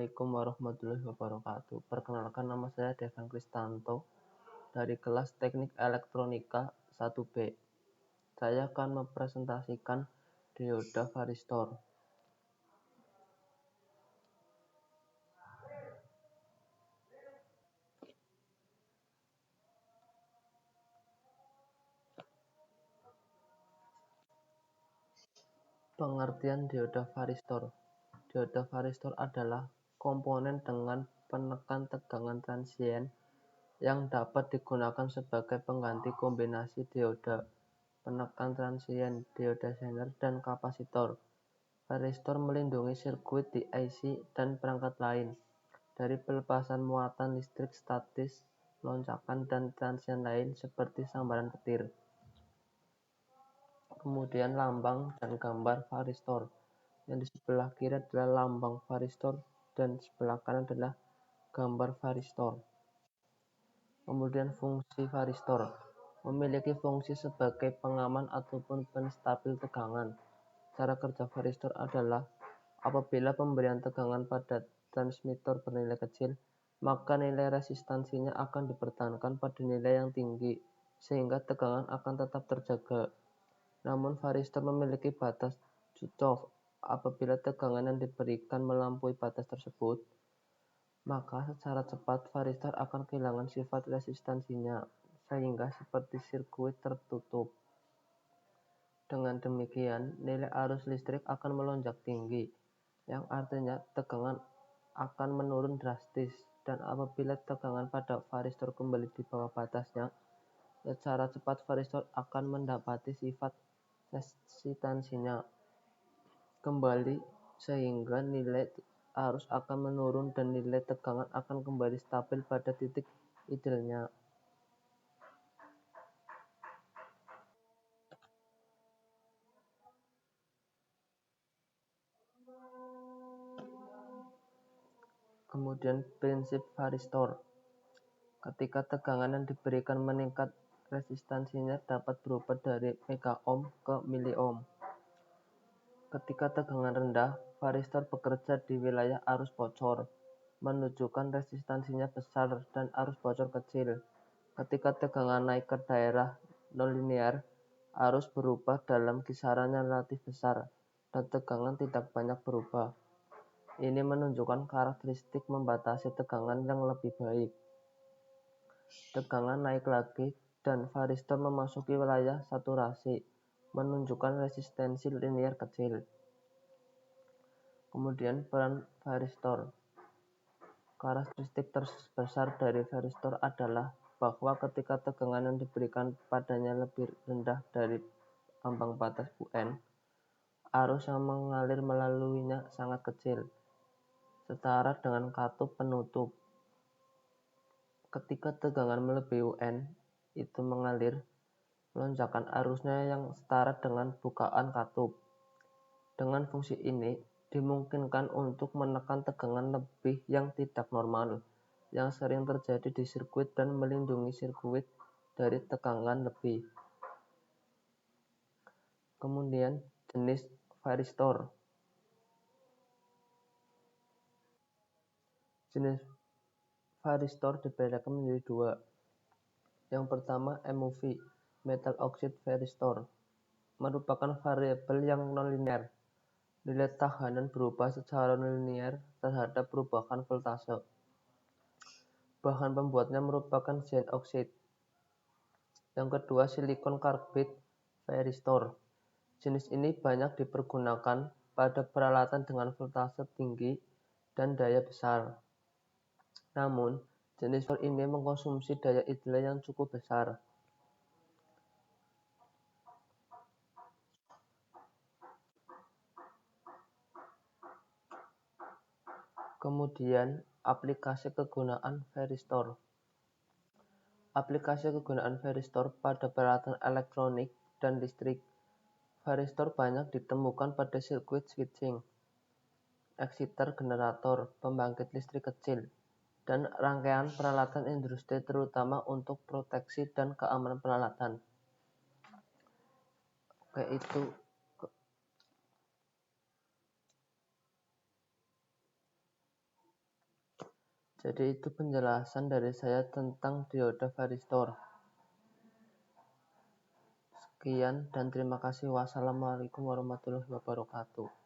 Assalamualaikum warahmatullahi wabarakatuh. Perkenalkan, nama saya Devan Kristanto dari kelas Teknik Elektronika 1B. Saya akan mempresentasikan dioda varistor. Pengertian dioda varistor. Dioda varistor adalah komponen dengan penekan tegangan transien yang dapat digunakan sebagai pengganti kombinasi dioda, penekan transien, dioda zener, dan kapasitor. Varistor melindungi sirkuit di IC dan perangkat lain dari pelepasan muatan listrik statis, loncakan, dan transien lain seperti sambaran petir. Kemudian lambang dan gambar varistor. Yang di sebelah kiri adalah lambang varistor dan sebelah kanan adalah gambar varistor. Kemudian fungsi varistor memiliki fungsi sebagai pengaman ataupun penstabil tegangan. Cara kerja varistor adalah apabila pemberian tegangan pada transmitter bernilai kecil, maka nilai resistansinya akan dipertahankan pada nilai yang tinggi, sehingga tegangan akan tetap terjaga. Namun varistor memiliki batas cutoff. Apabila tegangan yang diberikan melampaui batas tersebut, maka secara cepat varistor akan kehilangan sifat resistansinya, sehingga seperti sirkuit tertutup. Dengan demikian, nilai arus listrik akan melonjak tinggi, yang artinya tegangan akan menurun drastis, dan apabila tegangan pada varistor kembali di bawah batasnya, secara cepat varistor akan mendapati sifat resistansinya kembali, sehingga nilai arus akan menurun dan nilai tegangan akan kembali stabil pada titik idealnya. Kemudian prinsip varistor. Ketika tegangan yang diberikan meningkat, resistansinya dapat berubah dari megaohm ke miliohm. Ketika tegangan rendah, varistor bekerja di wilayah arus bocor, menunjukkan resistansinya besar dan arus bocor kecil. Ketika tegangan naik ke daerah nonlinear, arus berubah dalam kisaran yang relatif besar, dan tegangan tidak banyak berubah. Ini menunjukkan karakteristik membatasi tegangan yang lebih baik. Tegangan naik lagi, dan varistor memasuki wilayah saturasi, menunjukkan resistensi linear kecil. Kemudian peran varistor. Karakteristik terbesar dari varistor adalah bahwa ketika tegangan yang diberikan padanya lebih rendah dari ambang batas UN, arus yang mengalir melaluinya sangat kecil, setara dengan katup penutup. Ketika tegangan melebihi UN, itu mengalir, lonjakan arusnya yang setara dengan bukaan katup. Dengan fungsi ini, dimungkinkan untuk menekan tegangan lebih yang tidak normal, yang sering terjadi di sirkuit dan melindungi sirkuit dari tegangan lebih. Kemudian jenis varistor. Jenis varistor dibedakan menjadi dua. Yang pertama MOV, metal oxide varistor, merupakan variabel yang nonlinear. Nilai tahanan berubah secara nonlinear terhadap perubahan voltase. Bahan pembuatnya merupakan zinc oxide. Yang kedua silikon karbid varistor. Jenis ini banyak dipergunakan pada peralatan dengan voltase tinggi dan daya besar. Namun, jenis varistor ini mengkonsumsi daya ideal yang cukup besar. Kemudian, aplikasi kegunaan varistor. Aplikasi kegunaan varistor pada peralatan elektronik dan listrik. Varistor banyak ditemukan pada sirkuit switching, exciter generator, pembangkit listrik kecil, dan rangkaian peralatan industri terutama untuk proteksi dan keamanan peralatan. Itu Jadi itu penjelasan dari saya tentang dioda varistor. Sekian dan terima kasih. Wassalamualaikum warahmatullahi wabarakatuh.